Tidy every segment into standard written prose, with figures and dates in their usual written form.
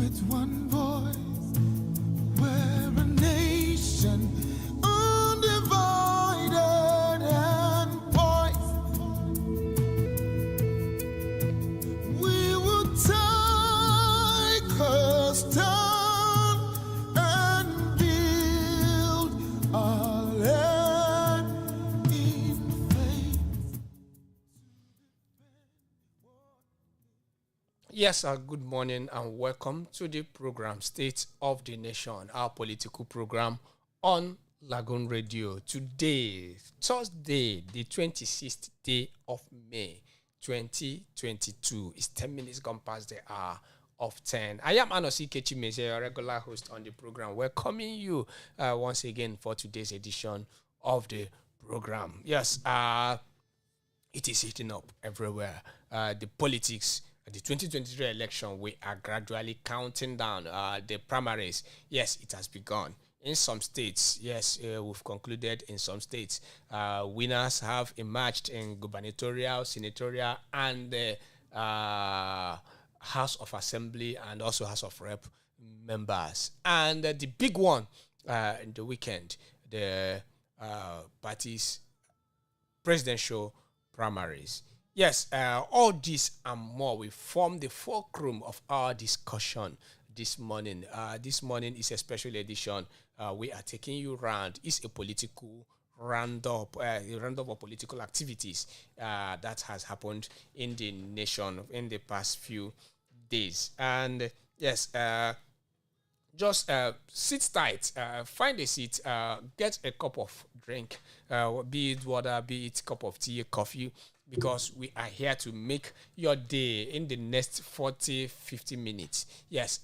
with one voice, we're a nation undivided and poised. We will take a stand and build our land in faith. Yes, good morning and welcome to the program State of the Nation, our political program on Lagoon Radio. Today, Thursday, the 26th day of May, 2022. It's 10 minutes gone past the hour of 10. I am Anosi Kechimeze, your regular host on the program, welcoming you once again for today's edition of the program. Yes, it is heating up everywhere. The politics, the 2023 election, we are gradually counting down the primaries. Yes, it has begun. In some states, yes, we've concluded in some states. Winners have emerged in gubernatorial, senatorial, and House of Assembly and also House of Rep members. And the big one in the weekend, the party's presidential primaries. Yes, all this and more will form the fulcrum of our discussion this morning. This morning is a special edition. We are taking you around. It's a political roundup, of political activities that has happened in the nation in the past few days. And yes, just sit tight, find a seat, get a cup of drink, be it water, be it cup of tea, coffee, because we are here to make your day in the next 40-50 minutes. Yes,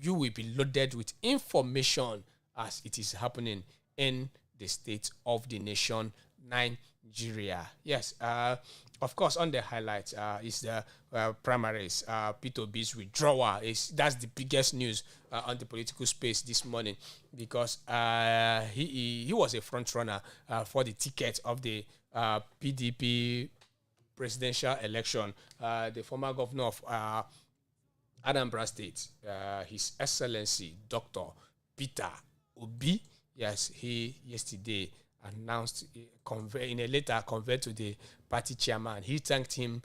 you will be loaded with information as it is happening in the state of the nation, Nigeria. Yes, of course, on the highlight is the primaries. P2B's withdrawal. That's the biggest news on the political space this morning, because he was a front runner for the ticket of the PDP presidential election. The former governor of Anambra State, His Excellency Dr. Peter Obi, yes, he yesterday announced in a letter conveyed to the party chairman. He thanked him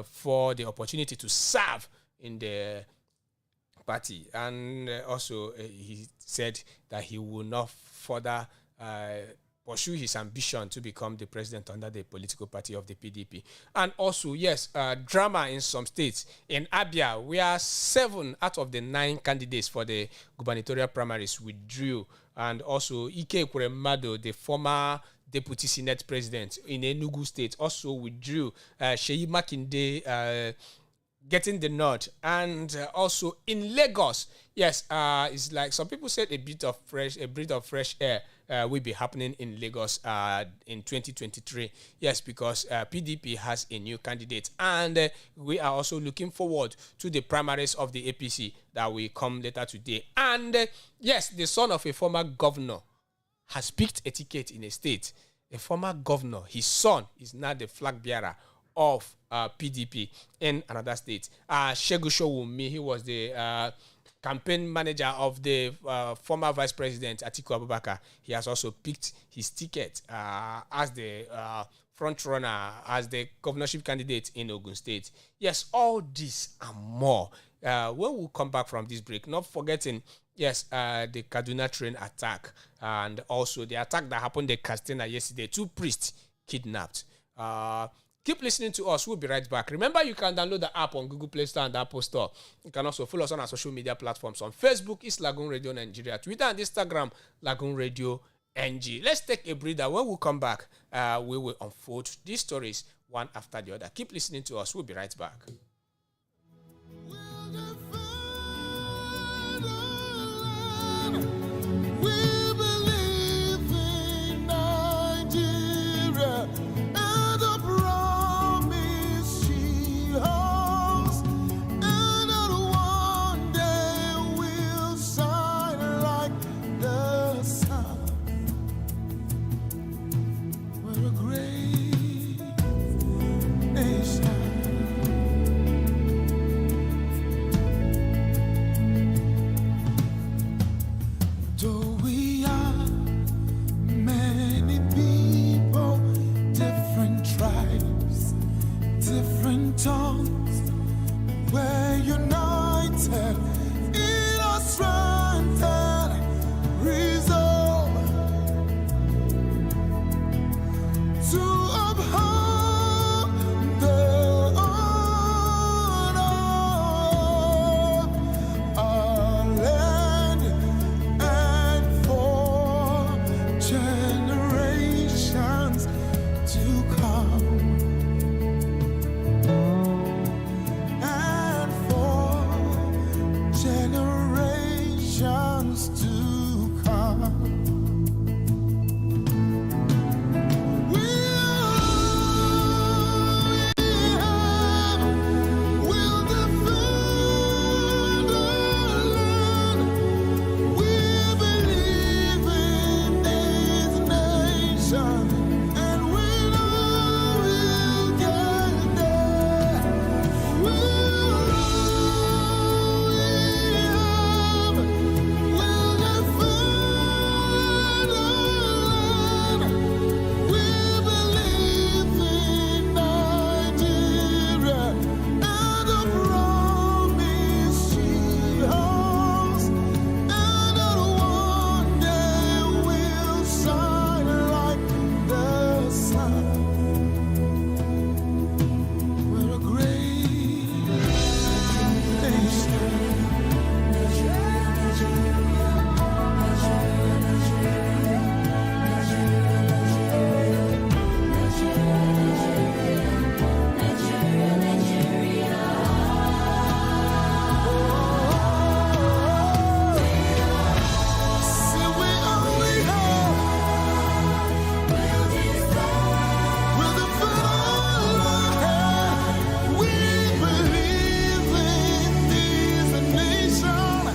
for the opportunity to serve in the party, and also he said that he will not further pursue his ambition to become the president under the political party of the PDP. And also, yes, drama in some states. In Abia, where 7 out of the 9 candidates for the gubernatorial primaries withdrew. And also, Ike Ekwuremadu, the former deputy senate president in Enugu State, also withdrew. Seyi Makinde getting the nod. And also in Lagos, yes, it's like some people said a breath of fresh air will be happening in Lagos in 2023. Yes, because PDP has a new candidate, and we are also looking forward to the primaries of the APC that will come later today. And yes, the son of a former governor has picked a ticket in a state. A former governor, his son, is now the flag bearer of PDP in another state. Segun Sowunmi, he was the campaign manager of the former Vice President Atiku Abubakar. He has also picked his ticket as the front runner, as the governorship candidate in Ogun State. Yes, all this and more. When we come back from this break, not forgetting, yes, the Kaduna train attack, and also the attack that happened in Katsina yesterday. 2 priests kidnapped. Keep listening to us. We'll be right back. Remember, you can download the app on Google Play Store and Apple Store. You can also follow us on our social media platforms. On Facebook, it's Lagoon Radio Nigeria. Twitter and Instagram, Lagoon Radio.Ng. Let's take a breather. When we come back, we will unfold these stories one after the other. Keep listening to us. We'll be right back. We believe in Nigeria. house to come. Will the fatherland? We believe in this nation, and we know we'll get there. Will the fatherland? We believe in Nigeria and the promise she holds, and that one day we'll shine like the sun. We're a great nation. See, we only have with the fatherland. We believe in this nation.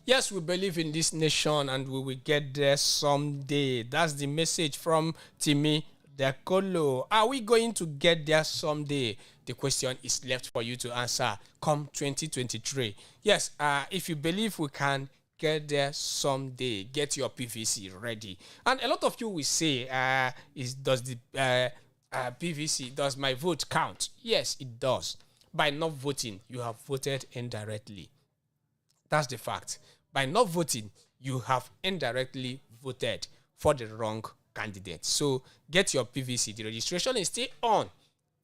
Yes, we believe in this nation and we will get there someday. That's the message from Timi Dekolo. Are we going to get there someday? The question is left for you to answer come 2023. Yes, if you believe we can get there someday, get your PVC ready. And a lot of you will say, does the PVC, does my vote count? Yes, it does. By not voting, you have voted indirectly. That's the fact. By not voting, you have indirectly voted for the wrong candidate. So get your PVC. The registration is still on.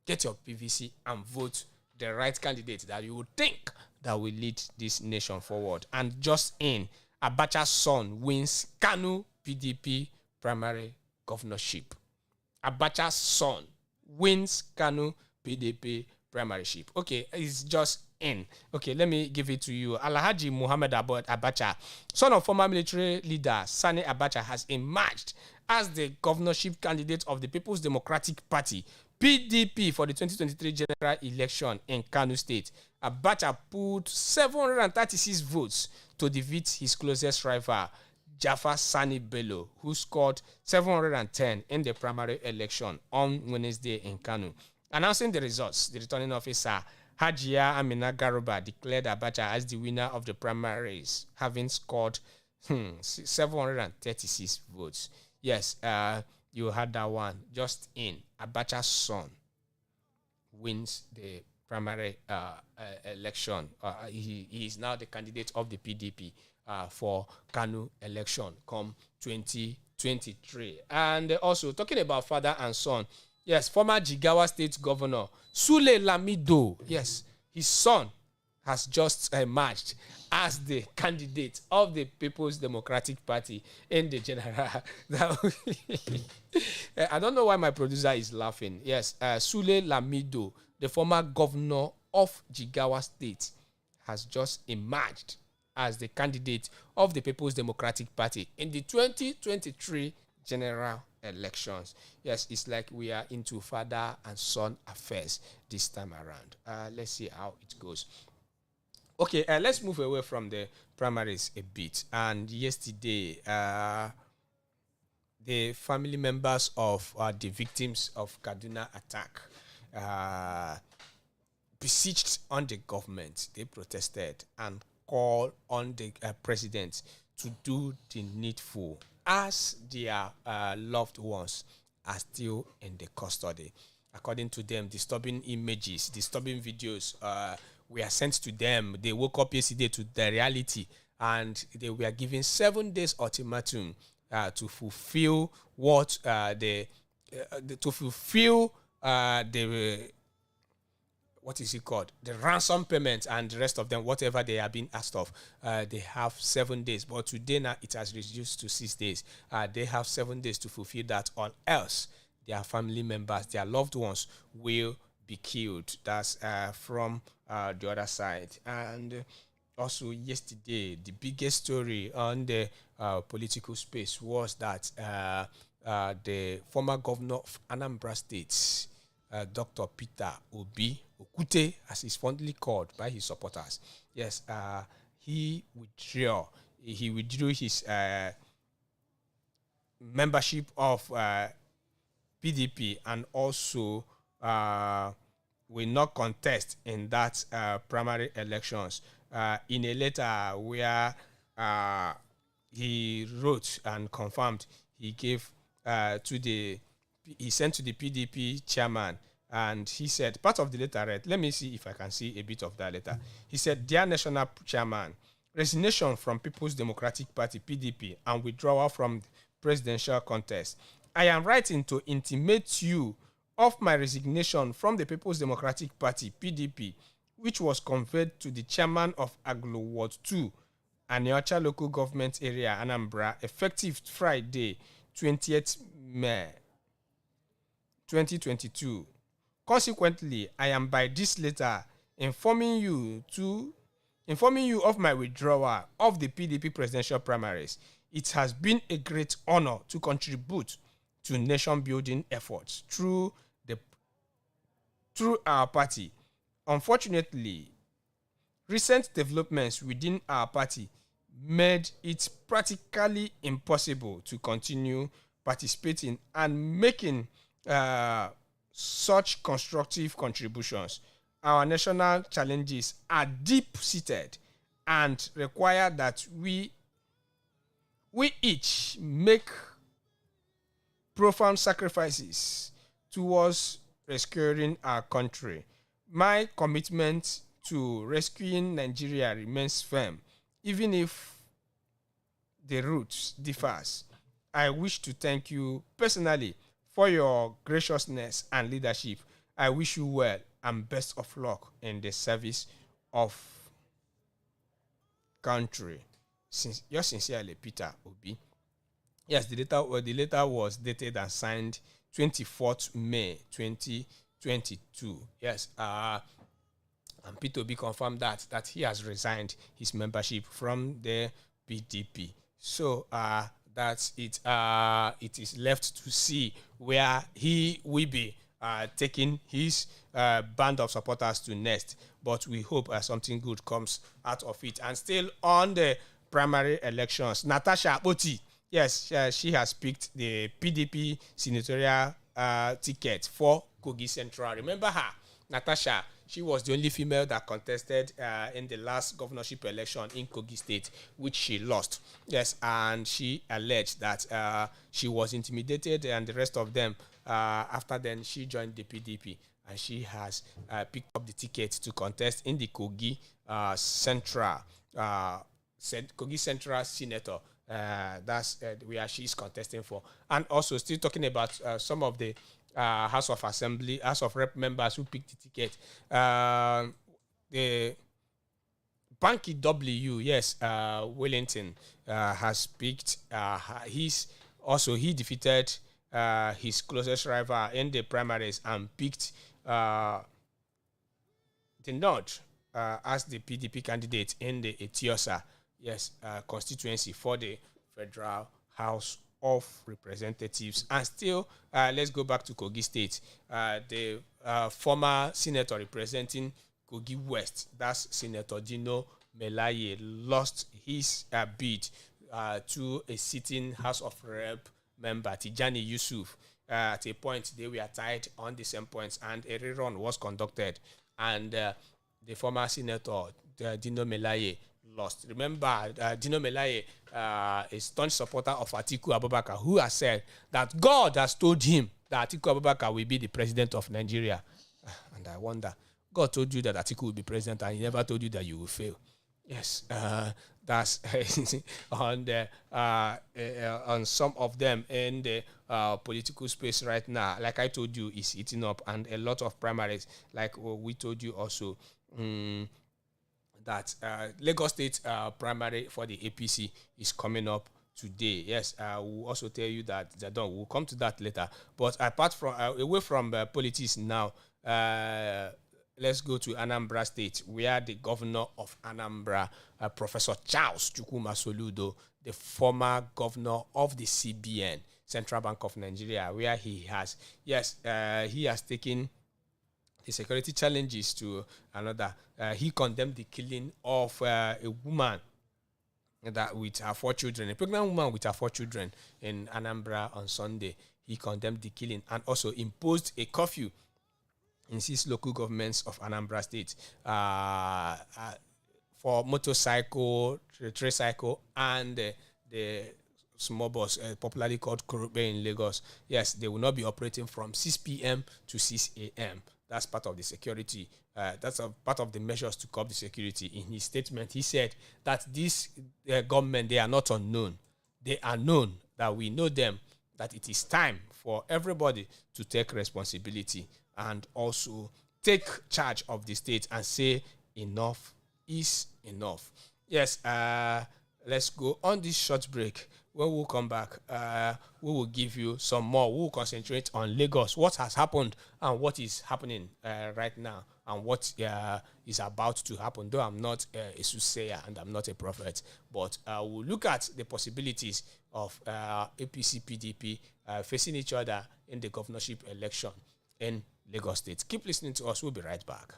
Get your PVC and vote the right candidate that you would think that will lead this nation forward. And just in, Abacha's son wins Kanu PDP primary governorship. Abacha's son wins Kanu PDP primaryship. Okay, it's just in. Okay, let me give it to you. Alhaji Muhammad Abacha, son of former military leader Sani Abacha, has emerged as the governorship candidate of the People's Democratic Party, PDP, for the 2023 general election in Kano State. Abacha pulled 736 votes to defeat his closest rival, Jaffa Sani Bello, who scored 710 in the primary election on Wednesday in Kano. Announcing the results, the returning officer, Hajia Amina Garuba, declared Abacha as the winner of the primaries, having scored 736 votes. Yes, you had that one. Just in, Abacha's son wins the primary election. He is now the candidate of the PDP for Kano election come 2023. And also, talking about father and son, yes, former Jigawa State Governor Sule Lamido, yes, his son has just emerged as the candidate of the People's Democratic Party in the general. I don't know why my producer is laughing. Yes, Sule Lamido, the former governor of Jigawa State, has just emerged as the candidate of the People's Democratic Party in the 2023 general elections. Yes, it's like we are into father and son affairs this time around. Let's see how it goes. Okay, let's move away from the primaries a bit. And yesterday, the family members of the victims of Kaduna attack besieged on the government. They protested and called on the president to do the needful as their loved ones are still in the custody. According to them, disturbing images, disturbing videos were sent to them. They woke up yesterday to the reality, and they were given 7 days ultimatum to fulfill what the what is it called? The ransom payment and the rest of them, whatever they are being asked of. They have 7 days, but today now it has reduced to 6 days. They have 7 days to fulfill that, or else their family members, their loved ones will be killed. That's from the other side. And also yesterday, the biggest story on the political space was that the former governor of Anambra State, Dr. Peter Obi Okute, as he's fondly called by his supporters, yes, he withdrew his membership of PDP, and also will not contest in that primary elections. In a letter where he wrote and confirmed, he gave he sent to the PDP chairman, and he said, part of the letter read, let me see if I can see a bit of that letter. He said, "Dear National Chairman, resignation from People's Democratic Party PDP and withdrawal from the presidential contest. I am writing to intimate you of my resignation from the People's Democratic Party PDP, which was conveyed to the chairman of Aglo Ward 2, Aniocha Local Government Area, Anambra, effective Friday, 20th May 2022. Consequently, I am by this letter informing you of my withdrawal of the PDP presidential primaries. It has been a great honor to contribute to nation-building efforts through our party. Unfortunately, recent developments within our party made it practically impossible to continue participating and making such constructive contributions. Our national challenges are deep-seated and require that we each make profound sacrifices towards rescuing our country. My commitment to rescuing Nigeria remains firm, even if the route differs. I wish to thank you personally for your graciousness and leadership. I wish you well and best of luck in the service of country. Yours sincerely, Peter Obi." Yes, the letter was dated and signed 24th May 2022. Yes, and Peter Obi confirmed that he has resigned his membership from the PDP. So that's it. It is left to see where he will be taking his band of supporters to next. But we hope something good comes out of it. And still on the primary elections, Natasha Akpoti, yes, she has picked the PDP senatorial ticket for Kogi Central. Remember her, Natasha? She was the only female that contested in the last governorship election in Kogi State, which she lost. Yes, and she alleged that she was intimidated and the rest of them. After then, she joined the PDP, and she has picked up the ticket to contest in the Kogi Central Senator. That's where she's contesting for. And also, still talking about some of the House of Rep members who picked the ticket. The Banky W, yes, Wellington has picked. He defeated his closest rival in the primaries and picked the North as the PDP candidate in the Etiosa, yes, constituency for the Federal House of Representatives. And still, let's go back to Kogi State. The former senator representing Kogi West, that's Senator Dino Melaye, lost his bid to a sitting House of Rep member, Tijani Yusuf. At a point, they were tied on the same points, and a rerun was conducted. And the former senator, Dino Melaye, lost. Remember, Dino Melaye, a staunch supporter of Atiku Abubakar, who has said that God has told him that Atiku Abubakar will be the president of Nigeria. And I wonder, God told you that Atiku will be president, and he never told you that you will fail. Yes, that's on the on some of them in the political space right now. Like I told you, is eating up, and a lot of primaries. Like we told you also. That Lagos State primary for the APC is coming up today. Yes, we'll also tell you that We'll come to that later. But apart from away from politics now, let's go to Anambra State, where the governor of Anambra, Professor Charles Chukwuma Soludo, the former governor of the CBN, Central Bank of Nigeria, where he has taken the security challenges to another. He condemned the killing of a woman that with her 4 children, a pregnant woman with her 4 children in Anambra on Sunday. He condemned the killing and also imposed a curfew in 6 local governments of Anambra State for motorcycle, tricycle, and the small bus, popularly called Korobe in Lagos. Yes, they will not be operating from 6 p.m. to 6 a.m. That's part of the security. That's a part of the measures to curb the security. In his statement, he said that this government, they are not unknown. They are known, that we know them, that it is time for everybody to take responsibility and also take charge of the state and say enough is enough. Yes, let's go on this short break. When we'll come back, we will give you some more. We'll concentrate on Lagos, what has happened and what is happening right now and what is about to happen. Though I'm not a soothsayer and I'm not a prophet, but we'll look at the possibilities of APC, PDP facing each other in the governorship election in Lagos State. Keep listening to us. We'll be right back.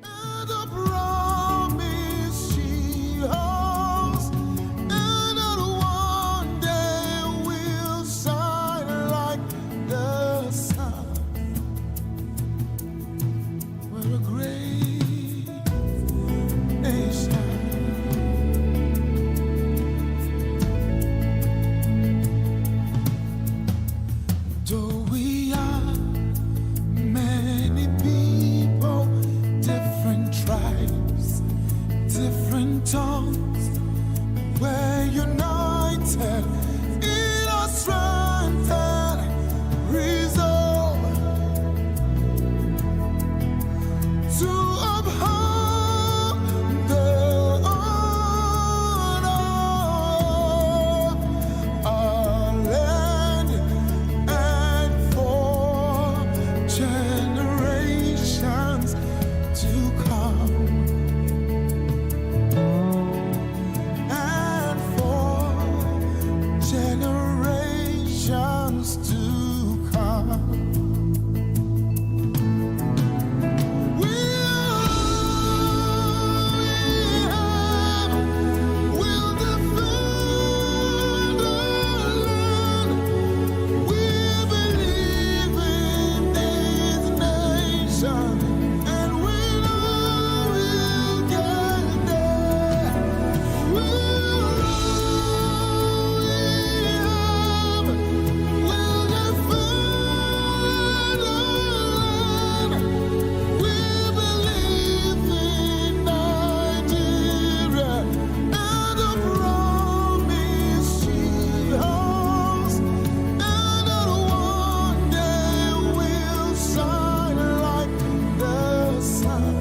And a promise she holds, and that one day will shine like the sun. We're a great nation. Though we are many people, different tribes, different tongues, we're united in our strength and resolve to uphold the honor of our land and for generations to come, and for generations to come. We'll defend our land. We believe in this nation, and we know we'll get there. We'll defend our land. We believe in Nigeria and the promise she holds, and that one day will shine like the sun.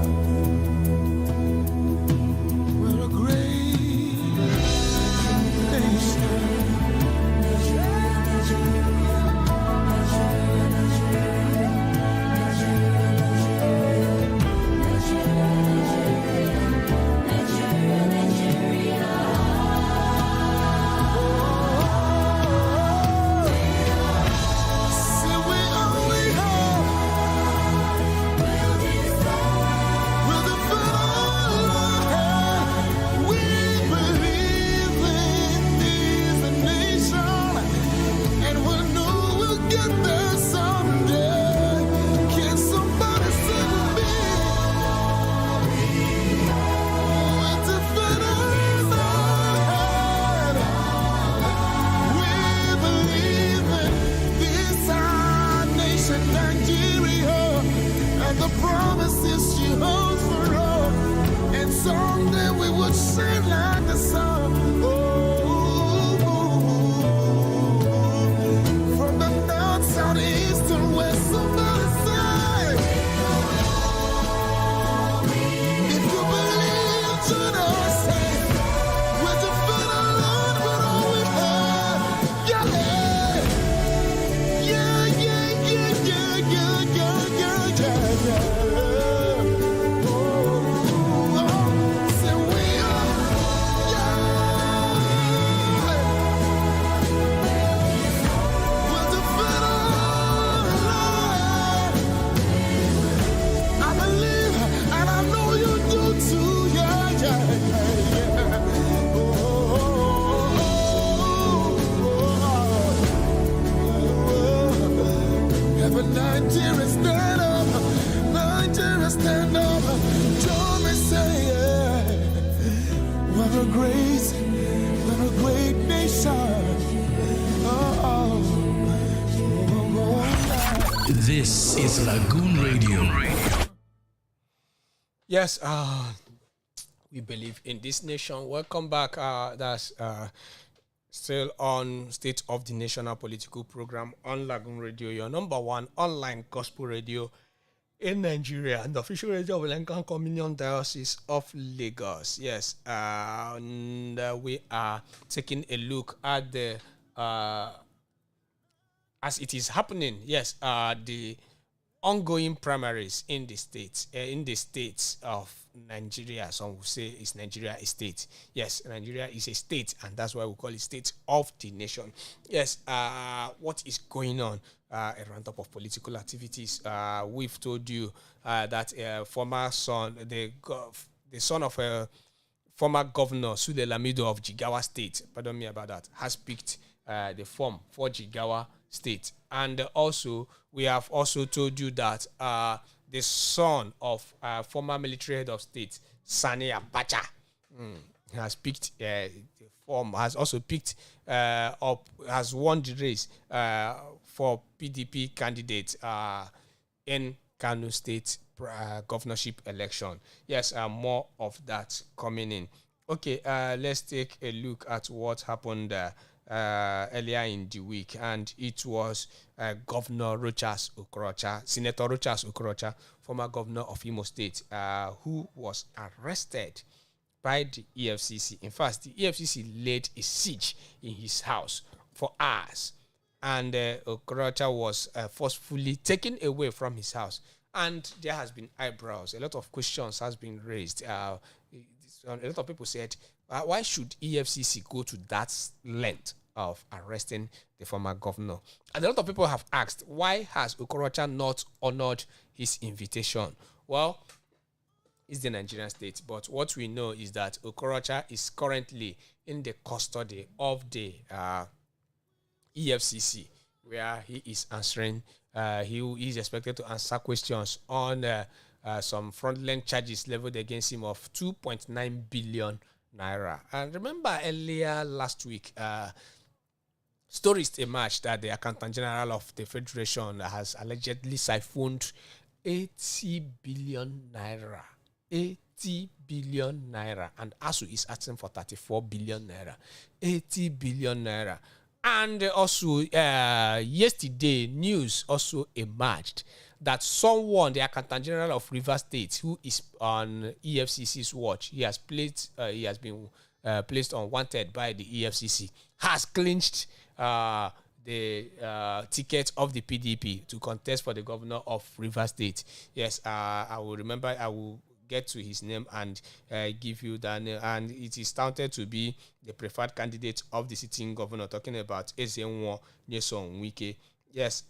We're a great nation. See, we only have we'll defend our land. We believe in this nation, and we know we'll get there someday. Can somebody sing with me? We'll defend our land. We believe in this our nation, Nigeria, and the promises she holds for us. And someday we will shine like the sun. Oh, from the north, south, east, and west. Somebody say, if you believe, join us. We'll defend our land with all we have. Yeah, yeah, yeah, yeah, yeah, yeah, yeah, gonna stand up. Join me, say, yeah. We're a great nation. This is Lagoon Radio. Yes, we believe in this nation. Welcome back. That's still on State of the National Political Program on Lagoon Radio, your number one online gospel radio in Nigeria, and the official radio of Anglican Communion Diocese of Lagos. Yes, and we are taking a look at the as it is happening. Yes, the ongoing primaries in the states of Nigeria. Some will say is Nigeria a state. Yes, Nigeria is a state, and that's why we call it State of the Nation. Yes, what is going on? A roundup of political activities. We've told you that former son, the son of a former governor, Sule Lamido of Jigawa State, pardon me about that, has picked the form for Jigawa State. And also, we have also told you that the son of former military head of state, Sani Abacha, has picked the form, has also picked has won the race for PDP candidate in Kano State governorship election. Yes, more of that coming in. Okay, let's take a look at what happened earlier in the week, and it was Governor Rochas Okorocha, Senator Rochas Okorocha, former governor of Imo State, who was arrested by the EFCC. In fact, the EFCC laid a siege in his house for hours, and Okorocha was forcefully taken away from his house. And there has been eyebrows. A lot of questions has been raised. A lot of people said, why should EFCC go to that length of arresting the former governor? And a lot of people have asked, why has Okorocha not honored his invitation? Well, it's the Nigerian state, but what we know is that Okorocha is currently in the custody of the EFCC, where he is answering. He is expected to answer questions on some fraudulent charges leveled against him of 2.9 billion naira. And remember earlier last week, stories emerged that the Accountant General of the Federation has allegedly siphoned 80 billion naira. 80 billion naira. And ASU is asking for 34 billion naira. 80 billion naira. And also, yesterday, news also emerged that someone, the Accountant General of Rivers State, who is on EFCC's watch, he has been placed on wanted by the EFCC, has clinched the ticket of the PDP to contest for the governor of Rivers State. Yes, I will get to his name and give you that name. And it is touted to be the preferred candidate of the sitting governor, talking about Ezenwo Nyesom Wike. Yes,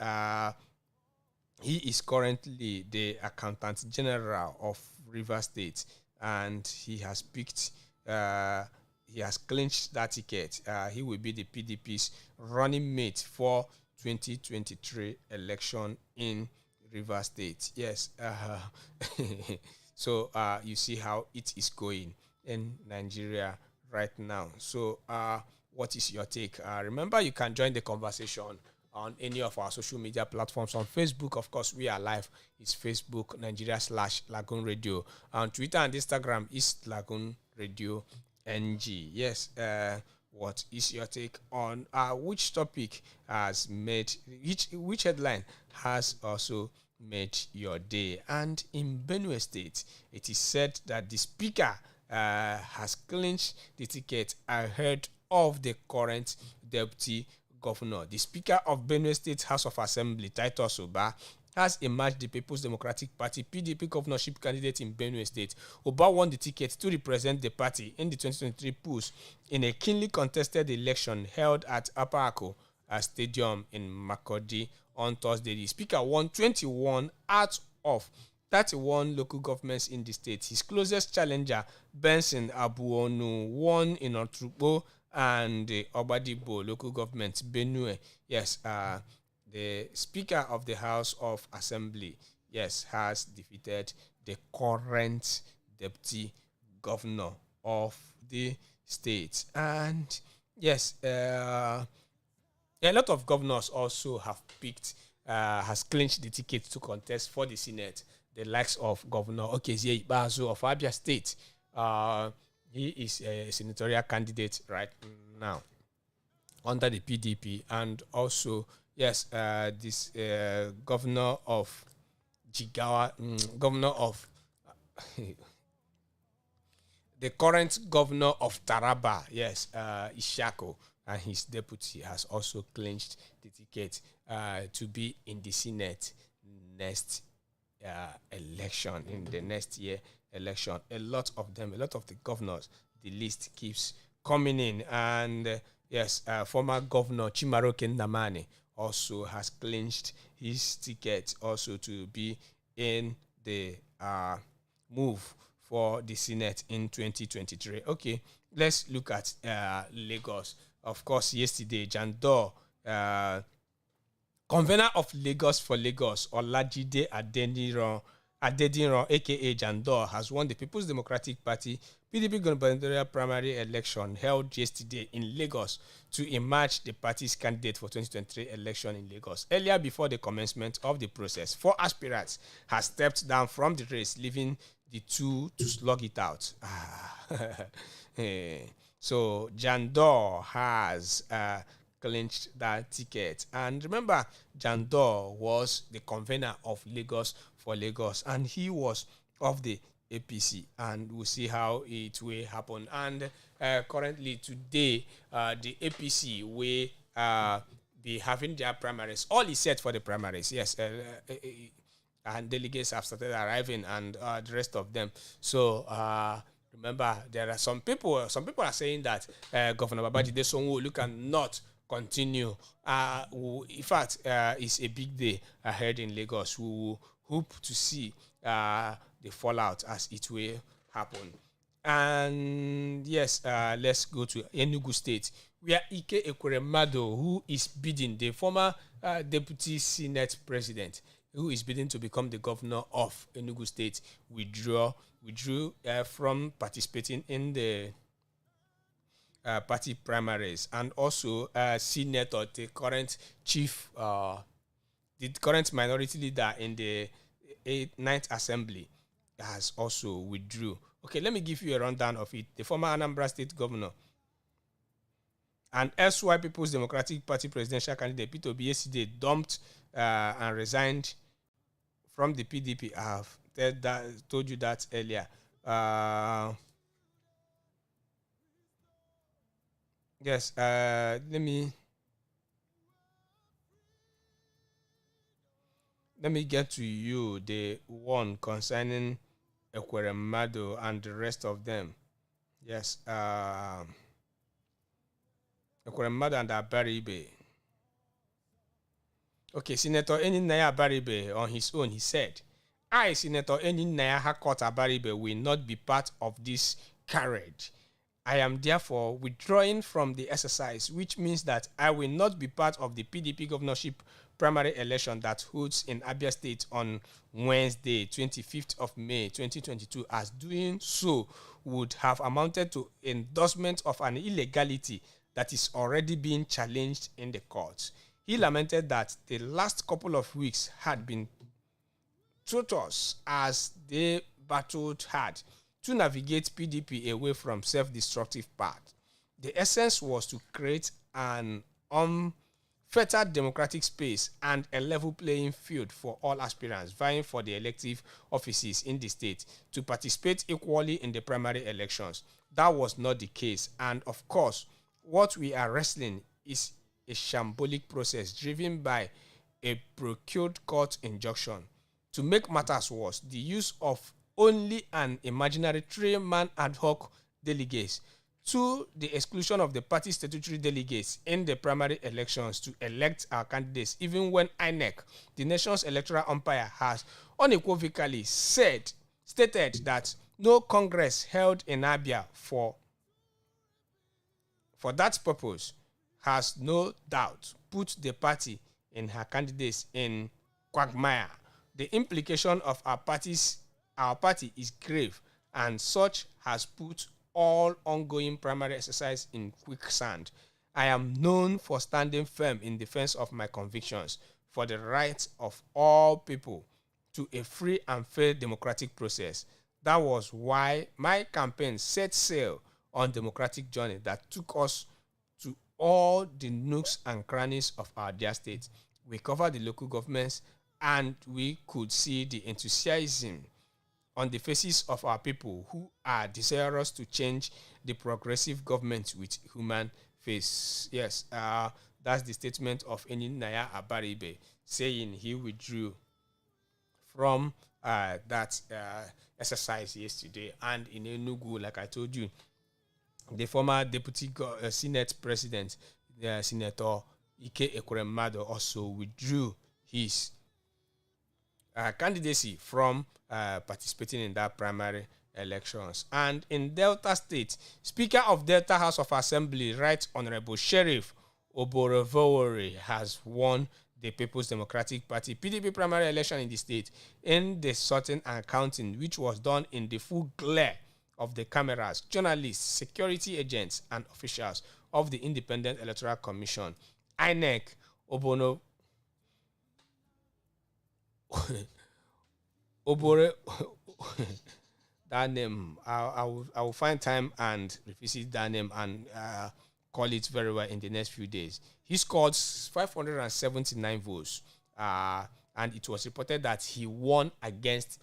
he is currently the Accountant General of Rivers State, and he has picked, he has clinched that ticket. He will be the PDP's running mate for 2023 election in Rivers State. Yes. So you see how it is going in Nigeria right now. So what is your take? Remember, you can join the conversation on any of our social media platforms. On Facebook, of course, we are live. It's Facebook Nigeria /Lagoon Radio. On Twitter and Instagram is LagoonRadio.Ng. Yes. What is your take on which topic has made which headline has also made your day? And in Benue State, it is said that the speaker has clinched the ticket ahead of the current deputy governor. The speaker of Benue State House of Assembly, Titus Oba, has emerged the People's Democratic Party PDP governorship candidate in Benue State. Oba won the ticket to represent the party in the 2023 polls in a keenly contested election held at Upper Ako Stadium in Makurdi on Thursday. The speaker won 21 out of 31 local governments in the state. His closest challenger, Benson Abuonu, won in Otrukpo and Obadibo local government, Benue. Yes, the Speaker of the House of Assembly, yes, has defeated the current deputy governor of the state. And yes, a lot of governors also have has clinched the ticket to contest for the Senate. The likes of Governor Okezie Ikpeazu of Abia State. He is a senatorial candidate right now under the PDP. And also, yes, this governor of Jigawa, governor of the current governor of Taraba, yes, Ishako, and his deputy has also clinched the ticket to be in the Senate next election, in the next year election. A lot of them, a lot of the governors, the list keeps coming in. And yes, former governor Chimaroke Nnamani also has clinched his ticket also to be in the move for the Senate in 2023. Okay, let's look at Lagos. Of course, yesterday, Jandor, convener of Lagos for Lagos, Olajide Adediran, aka Jandor, has won the People's Democratic Party PDP gubernatorial primary election held yesterday in Lagos to emerge the party's candidate for 2023 election in Lagos. Earlier, before the commencement of the process, 4 aspirants have stepped down from the race, leaving the 2 to slug it out. So Jandor has clinched that ticket. And remember, Jandor was the convener of Lagos for Lagos, and he was of the APC, and we'll see how it will happen. And currently today, the APC will be having their primaries. All is set for the primaries, yes, and delegates have started arriving, and the rest of them. So remember, there are some people are saying that Governor Babajide Sanwo-Olu cannot continue. In fact, it's a big day ahead in Lagos. We will hope to see the fallout as it will happen. And yes, let's go to Enugu State, where Ike Ekweremadu, who is bidding, the former deputy Senate president, who is bidding to become the governor of Enugu State, withdrew from participating in the party primaries. And also, Senator, the current minority leader in the 9th Assembly, has also withdrew. Okay, let me give you a rundown of it. The former Anambra State governor and SY People's Democratic Party presidential candidate Peter Obi yesterday dumped and resigned from the PDP. I have told you that earlier. Yes, let me get to you the one concerning Ekweremadu and the rest of them. Yes, Ekweremadu and Abaribe. Okay, Senator Eninaya Abaribe, on his own, he said, I, Senator Eninaya Hakot Abaribe, will not be part of this carriage. I am therefore withdrawing from the exercise, which means that I will not be part of the PDP governorship primary election that holds in Abia State on Wednesday, 25th of May, 2022, as doing so would have amounted to endorsement of an illegality that is already being challenged in the courts. He lamented that the last couple of weeks had been torturous as they battled hard to navigate PDP away from self-destructive path. The essence was to create an unfettered democratic space and a level playing field for all aspirants vying for the elective offices in the state to participate equally in the primary elections. That was not the case, and of course, what we are wrestling is a shambolic process driven by a procured court injunction. To make matters worse, the use of only an imaginary 3-man ad hoc delegates to the exclusion of the party statutory delegates in the primary elections to elect our candidates, even when INEC, the nation's electoral umpire, has unequivocally stated that no Congress held in Abia for that purpose has no doubt put the party and her candidates in quagmire. The implication of our party's our party is grave, and such has put all ongoing primary exercise in quicksand. I am known for standing firm in defense of my convictions for the rights of all people to a free and fair democratic process. That was why my campaign set sail on democratic journey that took us to all the nooks and crannies of our dear state. We covered the local governments, and we could see the enthusiasm on the faces of our people who are desirous to change the progressive government with human face. Yes, that's the statement of Eninaya Abaribe, saying he withdrew from that exercise yesterday. And in Enugu, like I told you, the former deputy Senate president, Senator Ike Ekweremadu, also withdrew his candidacy from participating in that primary elections. And in Delta State, Speaker of Delta House of Assembly, Right Honorable Sheriff Oborevowori, has won the People's Democratic Party PDP primary election in the state in the sorting and counting, which was done in the full glare of the cameras, journalists, security agents, and officials of the Independent Electoral Commission, INEC. Obore, that name, I will find time and revisit that name and call it very well in the next few days. He scored 579 votes, and it was reported that he won against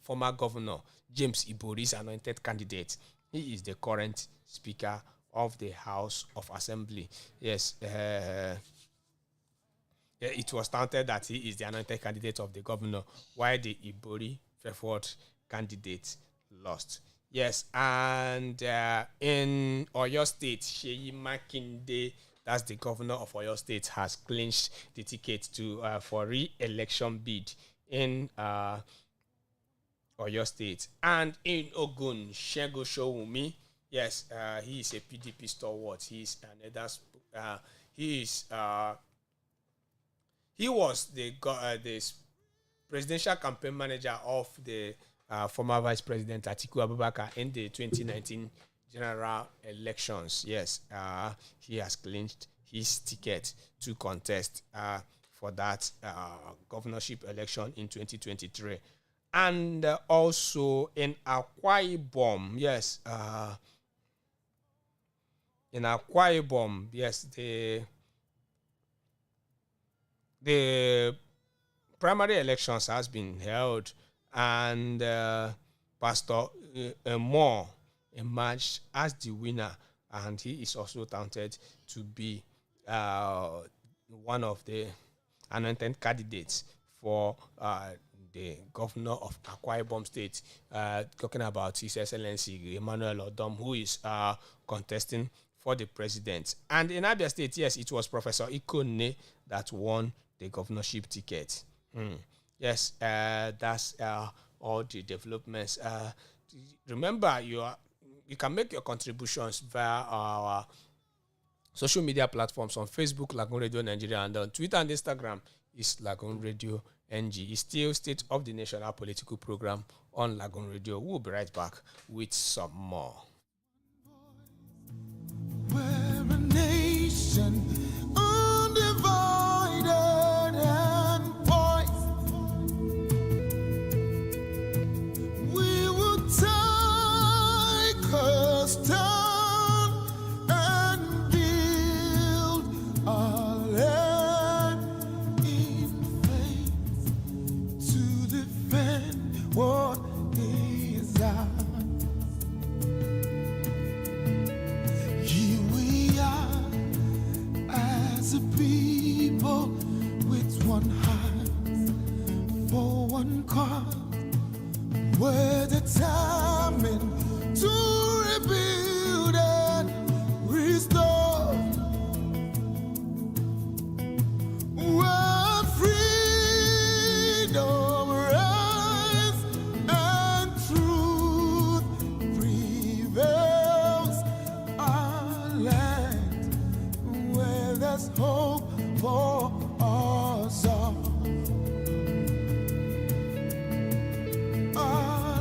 former governor James Ibori's anointed candidate. He is the current Speaker of the House of Assembly. Yes, it was stated that he is the anointed candidate of the governor, while the Ibori Feford candidate lost. Yes, and in Oyo State, Seyi Makinde, that's the governor of Oyo State, has clinched the ticket to for re-election bid in Oyo State. And in Ogun, Shego Showumi, yes, he is a PDP stalwart. He was the presidential campaign manager of the former Vice President Atiku Abubakar in the 2019 general elections. Yes, he has clinched his ticket to contest for that governorship election in 2023. And also in Akwa Ibom, yes, in Akwa Ibom, yes, the primary elections has been held, and Pastor Moore emerged as the winner, and he is also counted to be one of the anointed candidates for the governor of Akwa Ibom State, talking about His Excellency Emmanuel Odom, who is contesting for the president. And in Abia State, yes, it was Professor Ikone that won the governorship ticket. Yes, that's all the developments. Remember, you can make your contributions via our social media platforms on Facebook, Lagoon Radio Nigeria, and on Twitter and Instagram is Lagoonradio.Ng. It's still State of the National Political Program on Lagoon Radio. We'll be right back with some more. We're a nation undivided and voice. We will take us down and build our land in faith to defend what is ours. Here we are as a people with one heart for one cause. We're determined to rebuild and restore. Where freedom rise and truth prevails. Our land where there's hope for us all. Our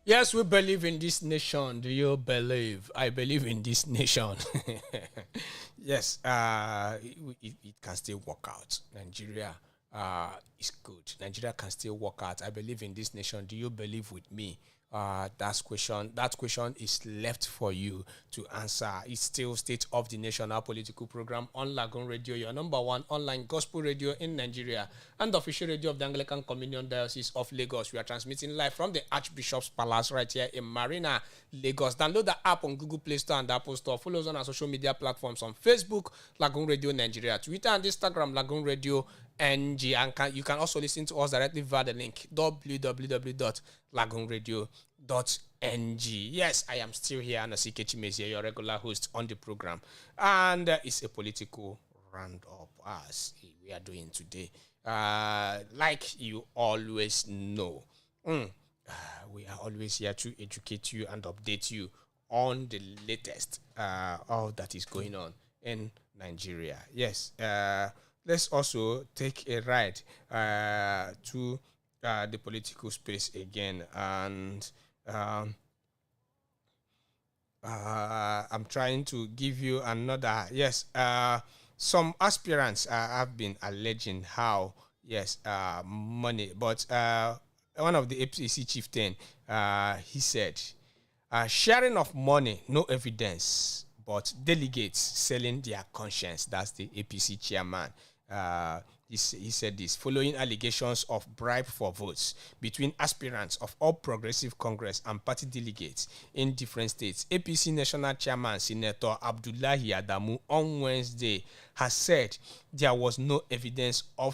Yes, we believe in this nation. Do you believe? I believe in this nation. Yes, it can still work out. Nigeria is good. Nigeria can still work out. I believe in this nation. Do you believe with me? That question is left for you to answer. It's still State of the Nation, our political program on Lagoon Radio, your number one online gospel radio in Nigeria, and the official radio of the Anglican Diocese of Lagos. We are transmitting live from the Archbishop's Palace right here in Marina, Lagos. Download the app on Google Play Store and Apple Store. Follow us on our social media platforms on Facebook, Lagoon Radio Nigeria, Twitter and Instagram, Lagoon Radio NG, and you can also listen to us directly via the link www.LagoonRadio.Ng. Yes, I am still here, Anasike Chimezie, your regular host on the program, and it's a political roundup as we are doing today. Like you always know, we are always here to educate you and update you on the latest, all that is going on in Nigeria. Yes. Let's also take a ride to the political space again, and I'm trying to give you another. Yes, some aspirants have been alleging how money, but one of the APC chieftain, he said, Sharing of money, no evidence, but delegates selling their conscience. That's the APC chairman. He said this following allegations of bribe for votes between aspirants of All Progressive Congress and party delegates in different states. APC National Chairman Senator Abdullahi Adamu on Wednesday has said there was no evidence of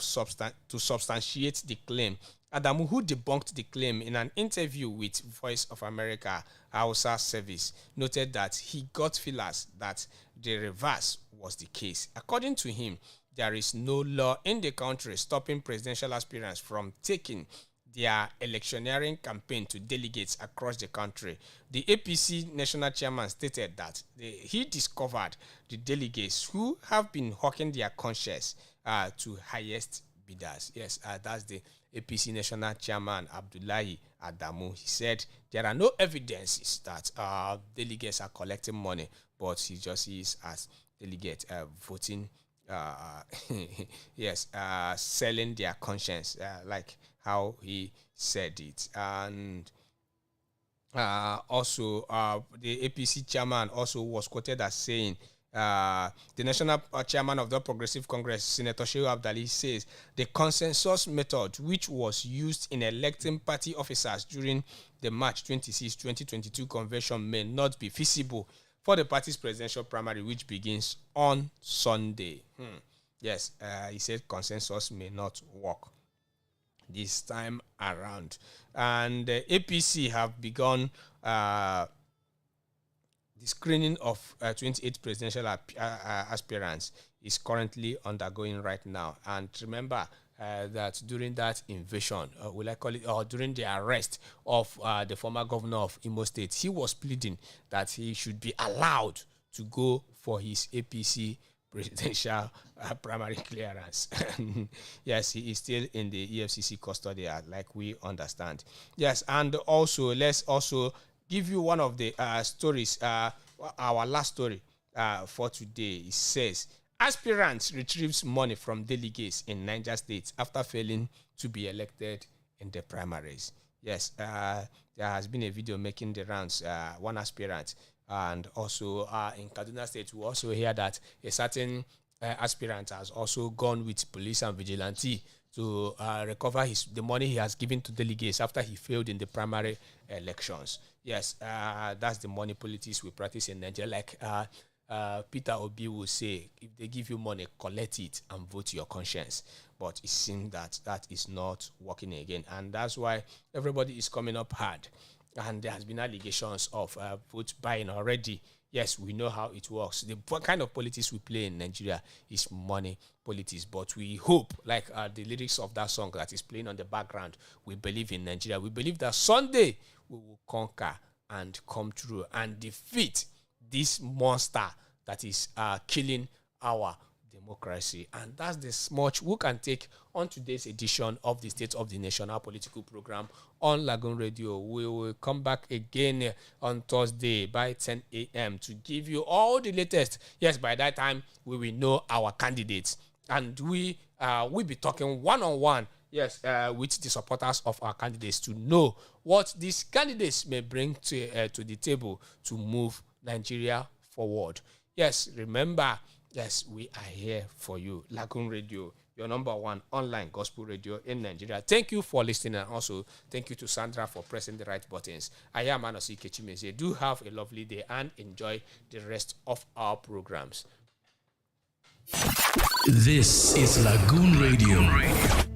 to substantiate the claim. Adamu, who debunked the claim in an interview with Voice of America Hausa service, noted that he got feelers that the reverse was the case. According to him, there is no law in the country stopping presidential aspirants from taking their electioneering campaign to delegates across the country. The APC national chairman stated that he discovered the delegates who have been hawking their conscience to highest bidders. Yes, that's the APC national chairman Abdullahi Adamu. He said there are no evidences that delegates are collecting money, but he just sees as delegates voting. Selling their conscience, like how he said it. And also the APC chairman also was quoted as saying, the national chairman of the Progressive Congress, Senator Shehu Abdali, says the consensus method, which was used in electing party officers during the March 26, 2022 convention, may not be feasible for the party's presidential primary, which begins on Sunday. Yes, he said consensus may not work this time around. And the APC have begun the screening of 28 presidential aspirants is currently undergoing right now. And remember that during that invasion, will I call it, or during the arrest of the former governor of Imo State, he was pleading that he should be allowed to go for his APC presidential primary clearance. Yes, he is still in the EFCC custody, like we understand. Yes, and also let's also give you one of the stories, our last story for today. It says, aspirants retrieves money from delegates in Niger State after failing to be elected in the primaries. Yes, there has been a video making the rounds, one aspirant, and also in Kaduna State, we also hear that a certain aspirant has also gone with police and vigilante to recover the money he has given to delegates after he failed in the primary elections. Yes, that's the money politics we practice in Nigeria. Like Peter Obi will say, if they give you money, collect it and vote your conscience. But it seems that that is not working again. And that's why everybody is coming up hard. And there has been allegations of vote buying already. Yes, we know how it works. The kind of politics we play in Nigeria is money politics. But we hope, like the lyrics of that song that is playing on the background, we believe in Nigeria. We believe that Sunday we will conquer and come through and defeat this monster that is killing our democracy. And that's the much we can take on today's edition of the State of the Nation, our political program on Lagoon Radio. We will come back again on Thursday by 10 a.m. to give you all the latest. Yes, by that time we will know our candidates, and we will be talking one-on-one, yes, with the supporters of our candidates to know what these candidates may bring to the table to move Nigeria forward. Yes, remember, yes, we are here for you. Lagoon Radio, your number one online gospel radio in Nigeria. Thank you for listening, and also thank you to Sandra for pressing the right buttons. I am Anosi Kechimeze. Do have a lovely day and enjoy the rest of our programs. This is Lagoon Radio.